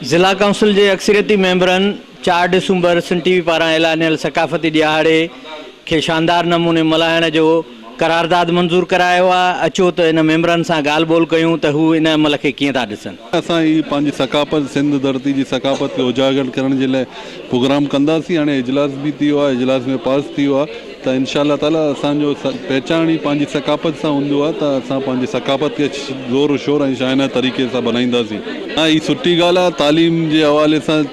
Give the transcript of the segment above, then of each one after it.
ज़िला काउंसिल के अक्सरियती मेंबरन 4 डिसंबर सिंध टीवी पारां ऐलानियल सकाफ़ती ॾियारे के शानदार नमूने मल्हाइण जो करारदाद मंजूर करायो आहे। अचो त इन मेंबरन सां ॻाल्हि ॿोल कयूं त हू इन अमल खे कीअं था ॾिसनि। असां ही पंहिंजी सकाफ़त सिंध धरती जी सकाफ़त खे उजागर करण जे लाइ प्रोग्राम कंदासीं। हाणे इजलास भी थी वियो आहे, इजलास में पास थी वियो आहे त इंशाअल्लाह ताला असांजो पहचान ही पंहिंजी सकाफ़त सां हूंदो आहे त असां पंहिंजी सकाफ़त खे ज़ोर शोर ऐं शाइना तरीक़े सां बनाईंदासीं। हा, ही सुठी ॻाल्हि आहे। तालीम जे हवाले सां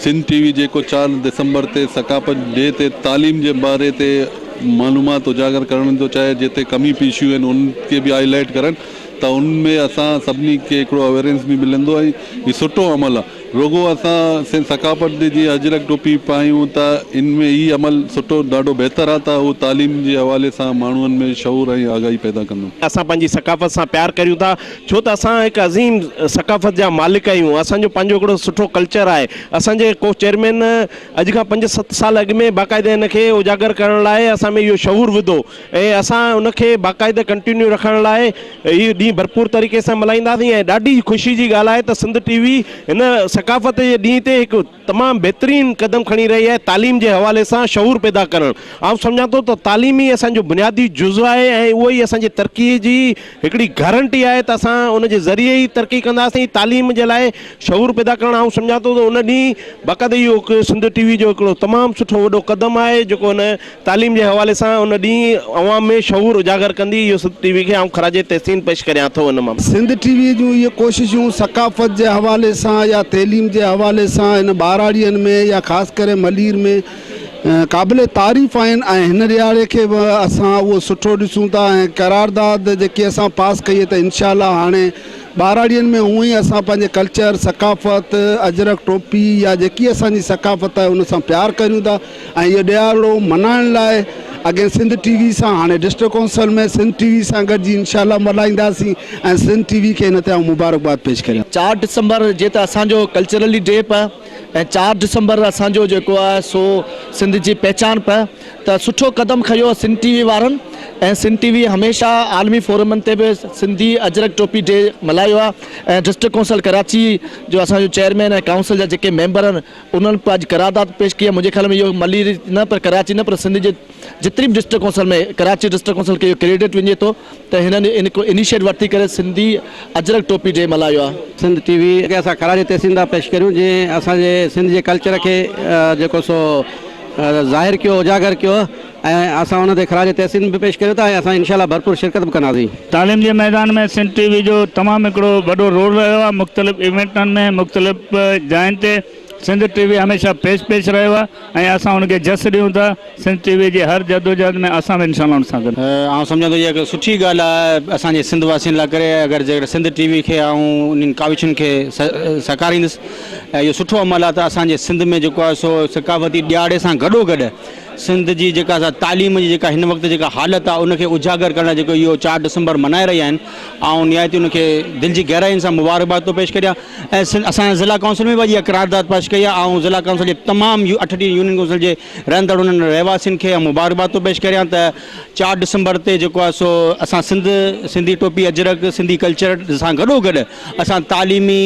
सिंध टीवी जेको 4 दिसंबर ते सकाफ़त डे ते तालीम जे बारे ते मालूमात उजागर करण थो चाहे, जिते कमी पेशियूं आहिनि उनखे भी हाईलाइट करनि त उनमें असां सभिनी खे हिकिड़ो अवेयरनेस भी मिलंदो आहे। ही सुठो अमल आहे। रुगो असां सकाफ़त डे जी अजरक टोपी पायूं त इनमें ही अमल सुठो ॾाढो बहितर आहे त उहो तालीम जे हवाले सां माण्हुनि में शऊर ऐं आगाही पैदा कंदो। असां पंहिंजी सकाफ़त सां प्यार करियूं था, छो त असां हिकु अज़ीम सकाफ़त जा मालिक आहियूं। असांजो पंहिंजो हिकिड़ो सुठो कल्चर आहे। असांजे को चेयरमैन अॼु खां 5-7 साल अॻु में बाक़ाइदे हिनखे उजागर करण लाइ असां में इहो शऊर विधो ऐं असां उनखे बाक़ाइदे कंटिन्यू रखण लाइ इहो ॾींहुं भरपूर तरीक़े सां मल्हाईंदासीं। ऐं ॾाढी ख़ुशी जी ॻाल्हि आहे त सिंध टीवी हिन सकाफ़त जे ॾींहं ते हिकु तमामु बहितरीनु क़दम खणी रही आहे तालीम जे हवाले सां शऊर पैदा करणु। आउं सम्झां थो त तालीम ई असांजो बुनियादी जुज़ आहे ऐं उहो ई असांजी तरक़ीअ जी हिकिड़ी गारंटी आहे त असां उनजे ज़रिए ई तरक़ी कंदासीं। तालीम जे लाइ शऊर पैदा करणु आउं सम्झां थो त उन ॾींहुं बाक़ाइदे इहो हिकु सिंध टीवी जो हिकिड़ो तमामु सुठो वॾो क़दम आहे जेको उन तालीम जे हवाले सां उन ॾींहुं अवाम में शऊर उजागर कंदी। इहो सिंध टीवी खे आउं ख़राज तहसीन पेश करियां थो। उन मां सिंध टीवी जूं इहे कोशिशूं सकाफ़त जे हवाले सां या तइलीम जे हवाले सां इन ॿाराड़ियुनि में या ख़ासि करे मलीर में क़ाबिल तारीफ़ आहिनि ऐं हिन ॾियारे खे बि असां उहो सुठो ॾिसूं था। ऐं करारदाद जेकी असां पास कई त इंशाअल्लाह हाणे ॿाराड़ियुनि में हूअं ई असां पंहिंजे कल्चर सकाफ़त अजरक टोपी या जेकी असांजी सकाफ़त आहे उन सां प्यार करियूं था। ऐं इहो ॾियारो मल्हाइण लाइ अॻे सिंध टीवी सां हाणे डिस्ट्रिक्ट काउंसिल में सिंध टीवी सां गॾिजी इंशाअल्लाह मल्हाईंदासीं ऐं सिंध टीवी खे हिन ते मुबारकबाद पेश करियां। 4 डिसंबर जे त असांजो कल्चरली डे पिया ऐं 4 डिसंबर असांजो जेको आहे सो सिंध जी पहचान पिया त सुठो क़दम खयो आहे सिंध टीवी वारनि। ऐं सिंध टीवी हमेशह आलमी फोरमनि ते बि सिंधी अजरक टोपी डे मल्हायो आहे। ऐं डिस्ट्रिक्ट काउंसिल कराची जो असांजो चेयरमैन ऐं काउंसिल जा जेके मेंबर आहिनि उन्हनि अॼु करारदाद पेश कई आहे। मुंहिंजे ख़्याल में इहो मलीर न पर कराची न पर सिंध जे जितनी भी डिस्ट्रिक्ट काउंसिल में कराची डिस्ट्रिक्ट काउंसिल खे क्रेडिट वञे थो त हिननि इनिशिएट वरिती करे सिंधी अजरक टोपी डे मल्हायो आहे। सिंध टीवी खे असां ख़राज तहसीन था पेश करियूं जीअं असांजे सिंध जे कल्चर खे जेको सो ज़ाहिर कयो उजागर कयो ऐं असां उन ते ख़राज तहसीन बि पेश करियो था ऐं असां इंशाअल्लाह भरपूर शिरकत बि कंदासीं। तालीम जे मैदान में सिंध टीवी जो तमामु हिकिड़ो वॾो रोल रहियो आहे। मुख़्तलिफ़ इवेंटनि में मुख़्तलिफ़ जायुनि ते सिंध टीवी हमेशह पेश रहियो आहे ऐं असां उनखे जस ॾियूं था। सिंध टीवी जे हर जदोजहद में असां बि इंशाअल्लाह उन सां गॾु। आउं सम्झां थो इहा हिकु सुठी ॻाल्हि आहे असांजे सिंध वासियुनि लाइ करे अगरि जेकर सिंध टीवी खे ऐं उन्हनि काविशुनि खे सकारींदुसि ऐं इहो सुठो अमल आहे त असांजे सिंध में जेको आहे सो सकाफ़ती ॾियारे सां गॾोगॾु सिंध जी जेका असां तालीम जी जेका हिन वक़्तु जेका हालत आहे उनखे उजागर करण जेको इहो 4 डिसंबर मल्हाए रहिया आहिनि ऐं निहायती उनखे दिलि जी गहराइनि सां मुबारकबाद थो पेश करियां। ऐं असांजे ज़िला काउंसिल में बि इहा करारदाद पेश कई आहे ऐं ज़िला काउंसिल जे तमामु 8 यूनियन काउंसिल जे रहंदड़ उन्हनि रहवासियुनि खे मुबारकबाद थो पेश करियां त 4 डिसंबर ते जेको आहे सो असां सिंधी टोपी अजरक सिंधी कल्चर सां गॾोगॾु असां तालीमी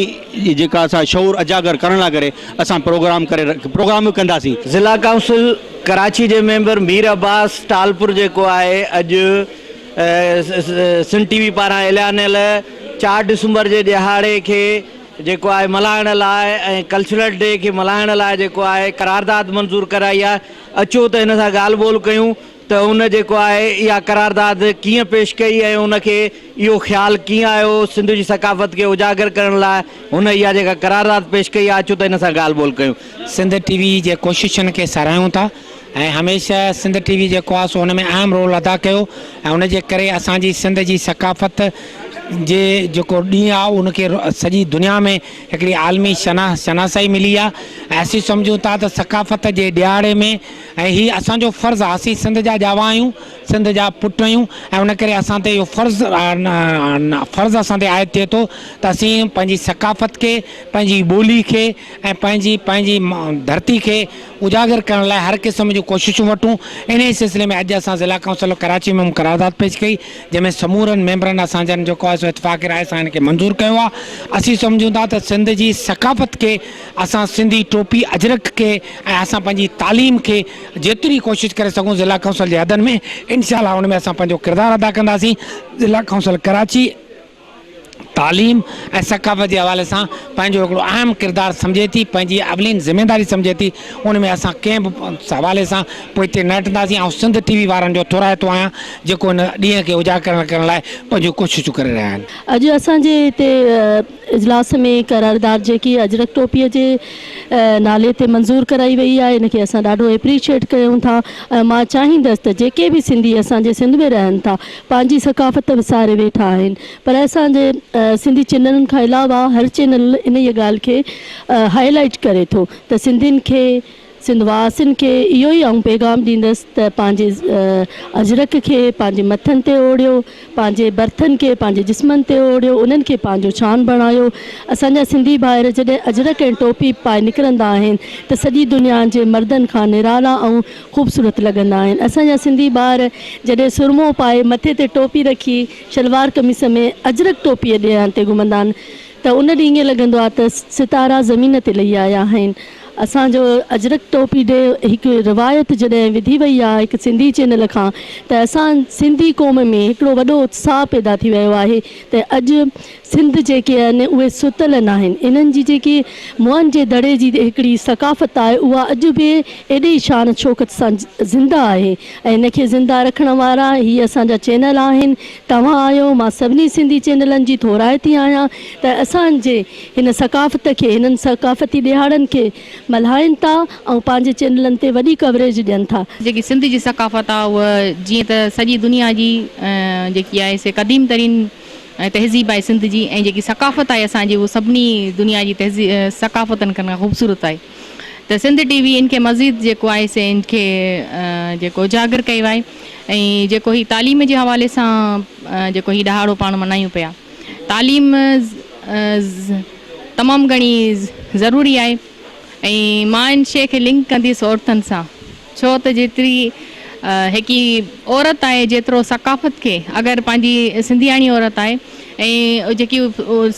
जेका असां शऊर उजागर करण लाइ करे असां प्रोग्राम कंदासीं। ज़िला काउंसिल कराची जे मेंबर मीर अब्बास टालपुर जेको आहे अॼु सिंध टीवी पारां ऐलानियल 4 डिसंबर जे ॾिहाड़े खे जेको आहे मल्हाइण लाइ ऐं कल्चरल डे खे मल्हाइण लाइ जेको आहे करारदाद मंज़ूर कराई आहे। अचो त हिन सां ॻाल्हि ॿोल कयूं त उन जेको आहे इहा करारदाद कीअं पेश कई ऐं उनखे इहो ख़्यालु कीअं आयो सिंध जी सकाफ़त खे उजागर करण लाइ हुन इहा जेका करारदाद पेश कई आहे। अचो त हिन सां ॻाल्हि ॿोल कयूं। सिंध टीवी जे कोशिशुनि खे साराहियूं था ऐं हमेशह सिंध टीवी जेको आहे सो हुन में अहम रोल अदा कयो ऐं उनजे करे असांजी सिंध जी सकाफ़त जे जेको ॾींहुं आहे उनखे सॼी दुनिया में हिकिड़ी आलमी शनासाई मिली आहे। ऐं असीं सम्झूं था त सकाफ़त जे ॾियारे में ऐं हीअ असांजो फ़र्ज़ु आहे। असीं सिंध जा ॼावा आहियूं, सिंध जा पुट आहियूं ऐं उन करे असां ते इहो फ़र्ज़ु असां ते आयत थिए थो त असीं पंहिंजी सकाफ़त खे, पंहिंजी ॿोली खे ऐं पंहिंजी धरती खे उजागर करण लाइ हर क़िस्म जूं कोशिशूं वठूं। इन ई सिलसिले में अॼु असां ज़िला काउंसिल कराची में करारदाद पेश कई, जंहिंमें समूरनि मेंबरनि असांजनि जेको आहे सो इतफ़ाक़ राय सां हिनखे मंज़ूरु कयो आहे। असीं सम्झूं था त सिंध जी सकाफ़त खे, असां सिंधी टोपी अजरक खे ऐं असां पंहिंजी तालीम खे जेतिरी कोशिशि करे सघूं ज़िला काउंसिल जे हदनि में, इनशाअल्लाह उन में असां पंहिंजो किरदारु अदा कंदासीं। ज़िला काउंसिल कराची तालीम ऐं सकाफ़त जे हवाले सां पंहिंजो हिकिड़ो अहम किरदारु सम्झे थी, पंहिंजी अवलीन ज़िम्मेदारी सम्झे थी। उन में असां कंहिं बि हवाले सां पोइ हिते न हटंदासीं। ऐं सिंध TV वारनि जो थोराइतो आहियां जेको हिन ॾींहं खे उजागर करण लाइ पंहिंजो कोशिशूं करे रहिया आहिनि। अॼु असांजे हिते इजलास में करारदाद जेकी अजरक टोपीअ जे नाले ते मंज़ूरु कराई वई आहे, इनखे असां ॾाढो एप्रिशिएट कयूं था। ऐं मां चाहींदसि त जेके बि सिंधी असांजे सिंध में रहनि था पंहिंजी सकाफ़त विसारे वेठा आहिनि, पर असांजे सिंधी चैनलनि खां अलावा हर चैनल इन ई ॻाल्हि खे हाईलाइट करे थो त सिंधियुनि खे, सिंधवासियुनि खे इहो ई आऊं पैगाम ॾींदसि त पंहिंजे अजरक खे पंहिंजे मथनि ते ओढ़ियो, पंहिंजे बर्थनि खे पंहिंजे जिस्मनि ते ओढ़ियो, उन्हनि खे पंहिंजो शान बणायो। असांजा सिंधी भाउर जॾहिं अजरक ऐं टोपी पाए निकिरंदा आहिनि त सॼी दुनिया जे मर्दनि खां निराला ऐं ख़ूबसूरत लॻंदा आहिनि। असांजा सिंधी ॿार जॾहिं सुरमो पाए, मथे ते टोपी रखी, शलवार कमीस में अजरक टोपीअ ॾियण ते घुमंदा आहिनि त उन ॾींहुं ईअं लॻंदो आहे त सितारा ज़मीन ते लही आया आहिनि। असांजो अजरक टोपी डे हिकु रिवायत जॾहिं विधी वई आहे हिकु सिंधी चैनल खां, त असां सिंधी क़ौम में हिकिड़ो वॾो उत्साह पैदा थी वियो आहे त अॼु सिंध जेके आहिनि उहे सुतल न आहिनि। इन्हनि जी जेकी मुअनि जे दड़े जी हिकिड़ी सकाफ़त आहे उहा अॼु बि एॾे शान शौक़त सां ज़िंदा आहे ऐं इनखे ज़िंदा रखण वारा हीअ असांजा चैनल आहिनि। तव्हां आहियो, मां सभिनी सिंधी चैनलनि जी थोराइती आहियां त असांजे हिन सकाफ़त खे, हिननि सकाफ़ती ॾिहाड़नि खे मल्हाइनि था ऐं पंहिंजे चैनलनि ते वॾी कवरेज ॾियनि था। जेकी सिंध जी सकाफ़त आहे उहा जीअं त सॼी दुनिया जी जेकी आहे से क़दीम तरीन तहज़ीब आहे सिंध जी, ऐं जेकी सकाफ़त आहे असांजी उहा सभिनी दुनिया जी सकाफ़तनि खां ख़ूबसूरत आहे। त सिंध TV इनखे मज़ीद जेको आहे से इनखे जेको उजागर कयो आहे। ऐं जेको ही तालीम जे हवाले सां जेको ही ॾहाड़ो पाण मल्हायूं पिया, तालीम तमामु घणी ज़रूरी आहे। ऐं मां इन शइ खे लिंक कंदीसि औरतुनि सां, छो त जेतिरी हिकु औरत आहे जेतिरो सकाफ़त खे, अगरि पंहिंजी सिंधियाणी औरत आहे ऐं जेकी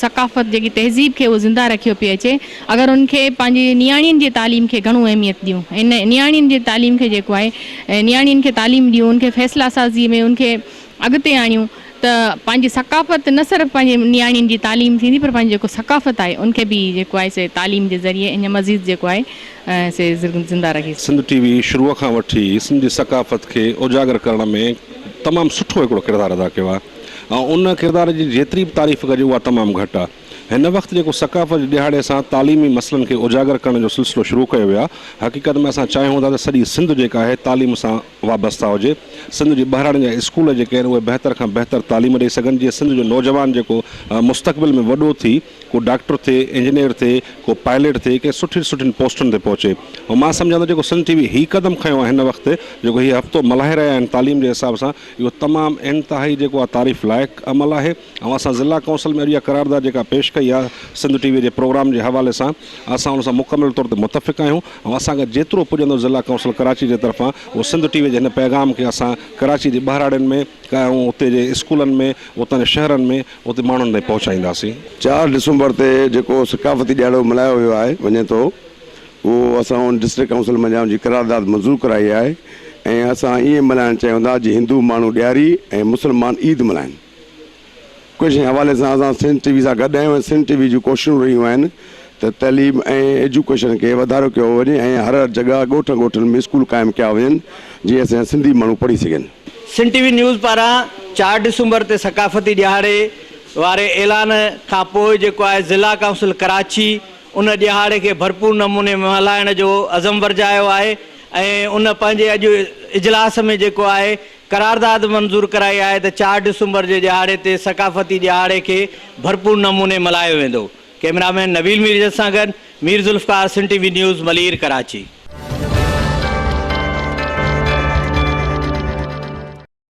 सकाफ़त जेकी तहज़ीब खे उहो ज़िंदा रखियो पियो अचे, अगरि उनखे पंहिंजी नियाणियुनि जी तालीम खे घणो अहमियत ॾियूं, इन नियाणियुनि जी तालीम खे जेको आहे नियाणियुनि खे तालीम ॾियूं, उनखे फ़ैसिला साज़ी में उनखे अॻिते आणियूं त पंहिंजी सकाफ़त न सिर्फ़ु पंहिंजे नियाणियुनि जी तालीम थींदी, पर पंहिंजी जेको सकाफ़त आहे उनखे बि जेको आहे से तालीम जे ज़रिए इन मज़ीद जेको आहे से ज़िंदा रखी। सिंध TV शुरूअ खां वठी सिंधी सकाफ़त खे उजागर करण में तमामु सुठो हिकिड़ो किरदारु अदा कयो आहे ऐं उन किरदार जी जेतिरी बि तारीफ़ कजे उहा तमामु घटि आहे। हिन वक़्तु जेको सकाफ़त जे ॾिहाड़े सां तालीमी मसइलनि खे उजागर करण जो सिलसिलो शुरू कयो वियो आहे, हक़ीक़त में असां चाहियूं था त सॼी सिंध जेका आहे तालीम सां वाबस्ता हुजे। सिंध जे ॿाहिरां जा स्कूल जेके आहिनि उहे बहितर खां बहितर तालीम ॾेई सघनि, जीअं सिंध जो नौजवान जेको मुस्तक़बिल में वॾो थी को डॉक्टर थिए, इंजीनियर थिए, को पायलट थिए, कंहिं सुठियुनि पोस्टुनि ते पहुचे। ऐं मां सम्झां थो जेको सिंध TV हीउ क़दम खयों आहे हिन वक़्तु, जेको हीउ हफ़्तो मल्हाए रहिया आहिनि तालीम जे हिसाब सां, इहो तमामु इंतिहाई जेको आहे तारीफ़ लाइक़ु अमल आहे। ऐं असां ज़िला काउंसिल में इहा करारदाद जेका पेश कई आहे सिंध TV जे प्रोग्राम जे हवाले सां, असां हुन सां मुकमल तौर ते मुतफ़िक़ आहियूं ऐं असांखे जेतिरो पुॼंदो ज़िला काउंसिल कराची जे तरफ़ां उहो सिंध TV जे हिन पैगाम खे असां कराची जे ॿाहिराड़नि में ऐं उते जे स्कूलनि में, उतां जे शहरनि में, उते माण्हुनि ताईं पहुचाईंदासीं। 4 डिसंबर ते जेको सकाफ़ती ॾियारो मल्हायो वियो आहे वञे थो, उहो असां उन डिस्ट्रिक्ट काउंसिल में जी करारदाद मंज़ूरु कराई आहे ऐं असां ईअं मल्हाइणु चाहियूं था जीअं हिंदू माण्हू ॾियारी ऐं मुस्लमान ईद मल्हाइनि। कुझु हवाले सां असां सिंध TV सां गॾु आहियूं ऐं सिंध TV जूं कोशिशूं रहियूं आहिनि त तइलीम ऐं एजुकेशन खे वाधारो कयो वञे ऐं हर जॻह ॻोठनि में स्कूल क़ाइमु कया वञनि जीअं असांजा सिंधी माण्हू पढ़ी सघनि। सिंध TV न्यूज़ पारां 4 डिसंबर ते सकाफ़ती ॾिहाड़े वारे ऐलान खां पोइ जेको आहे ज़िला काउंसिल कराची उन ॾिहाड़े खे भरपूर नमूने मल्हाइण जो अज़म वर्जायो आहे ऐं उन पंहिंजे अॼु इजलास में जेको आहे करारदाद मंज़ूरु कराई आहे त 4 डिसंबर जे ॾिहाड़े ते सकाफ़ती ॾिहाड़े खे भरपूर नमूने मल्हायो वेंदो। कैमरामैन नबील मीर सां गॾु मीर ज़ुल्फ़कार, सिंध TV न्यूज़, मलीर, कराची।